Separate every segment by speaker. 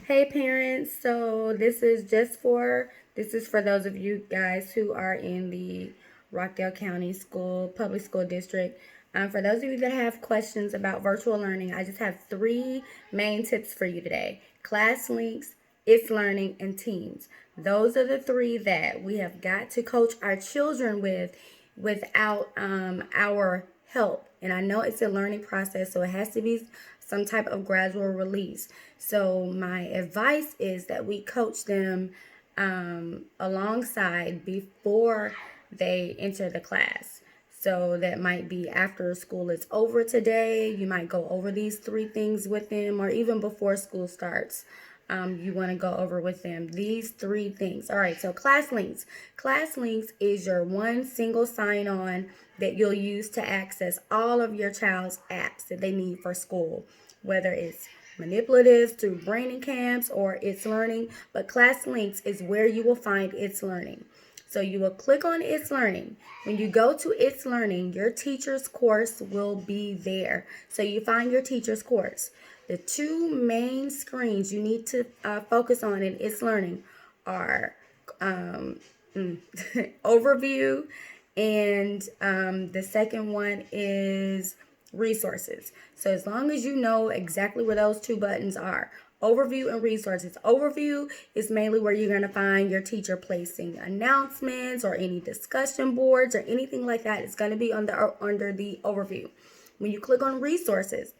Speaker 1: Hey parents, so this is for those of you guys who are in the Rockdale County public school district. For those of you that have questions about virtual learning, I just have three main tips for you today: class links, it's learning, and teams. Those are the three that we have got to coach our children without our help. And I know it's a learning process, so it has to be some type of gradual release. So my advice is that we coach them alongside before they enter the class. So that might be after school is over today. You might go over these three things with them, or even before school starts. You want to go over with them these three things. All right, so class links. Class links is your one single sign on that you'll use to access all of your child's apps that they need for school, whether it's manipulative through braining camps or it's learning. But class links is where you will find it's learning. So you will click on It's Learning. When you go to It's Learning, your teacher's course will be there. So you find your teacher's course. The two main screens you need to focus on in It's Learning are overview, and the second one is resources. So as long as you know exactly where those two buttons are, overview and resources. Overview is mainly where you're going to find your teacher placing announcements or any discussion boards or anything like that. It's going to be under the overview. When you click on resources,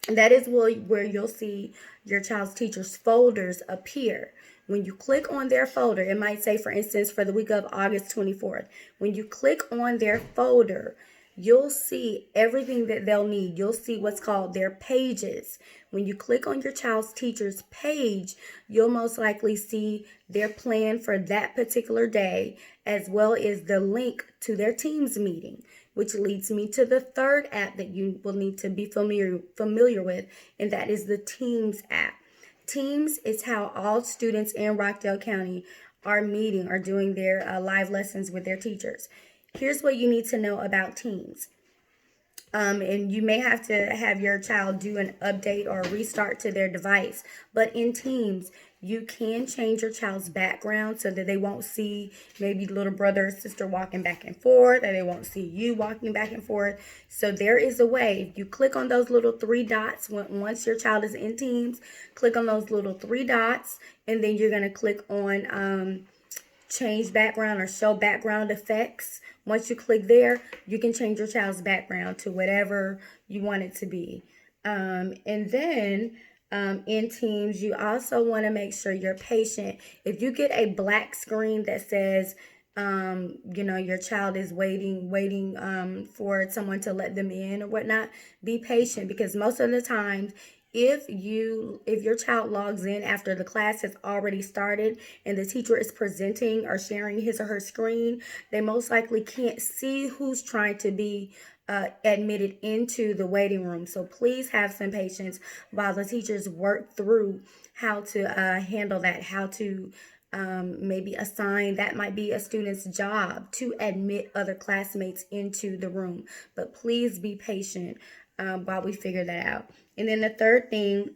Speaker 1: that is where you'll see your child's teacher's folders appear. When you click on their folder, it might say, for instance, for the week of August 24th. When you click on their folder, you'll see everything that they'll need. You'll see what's called their pages. When you click on your child's teacher's page, you'll most likely see their plan for that particular day, as well as the link to their Teams meeting, which leads me to the third app that you will need to be familiar with, and that is the Teams app. Teams is how all students in Rockdale County are doing their live lessons with their teachers. Here's what you need to know about Teams. And you may have to have your child do an update or a restart to their device. But in Teams, you can change your child's background so that they won't see maybe little brother or sister walking back and forth, or they won't see you walking back and forth. So there is a way. If you click on those little three dots, once your child is in Teams, click on those little three dots, and then you're going to click on change background or show background effects. Once you click there, you can change your child's background to whatever you want it to be. And then in Teams, you also want to make sure you're patient. If you get a black screen that says, your child is waiting for someone to let them in or whatnot, be patient, because most of the times, if your child logs in after the class has already started and the teacher is presenting or sharing his or her screen, they most likely can't see who's trying to be admitted into the waiting room. So please have some patience while the teachers work through how to handle that, how to maybe assign, that might be a student's job to admit other classmates into the room. But please be patient while we figure that out. And then the third thing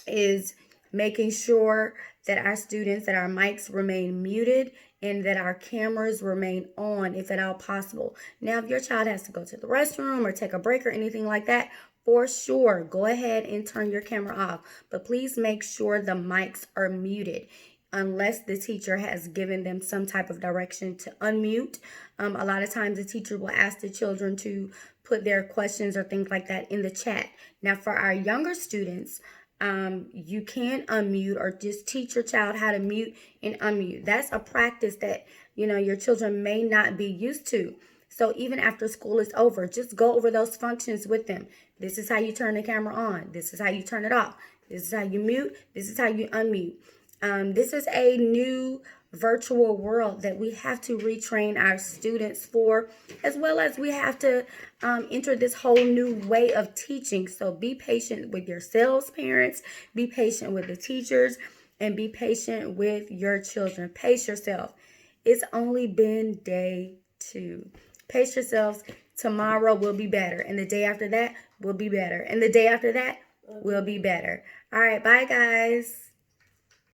Speaker 1: is making sure that our mics remain muted and that our cameras remain on if at all possible. Now, if your child has to go to the restroom or take a break or anything like that, for sure, go ahead and turn your camera off. But please make sure the mics are muted unless the teacher has given them some type of direction to unmute. A lot of times the teacher will ask the children to put their questions or things like that in the chat. Now, for our younger students, you can unmute or just teach your child how to mute and unmute. That's a practice that, your children may not be used to. So even after school is over, just go over those functions with them. This is how you turn the camera on. This is how you turn it off. This is how you mute. This is how you unmute. This is a new virtual world that we have to retrain our students for, as well as we have to enter this whole new way of teaching. So be patient with yourselves, parents. Be patient with the teachers, and be patient with your children. Pace yourself. It's only been day 2. Pace yourselves. Tomorrow will be better, and the day after that will be better, and the day after that will be better. All right, bye guys.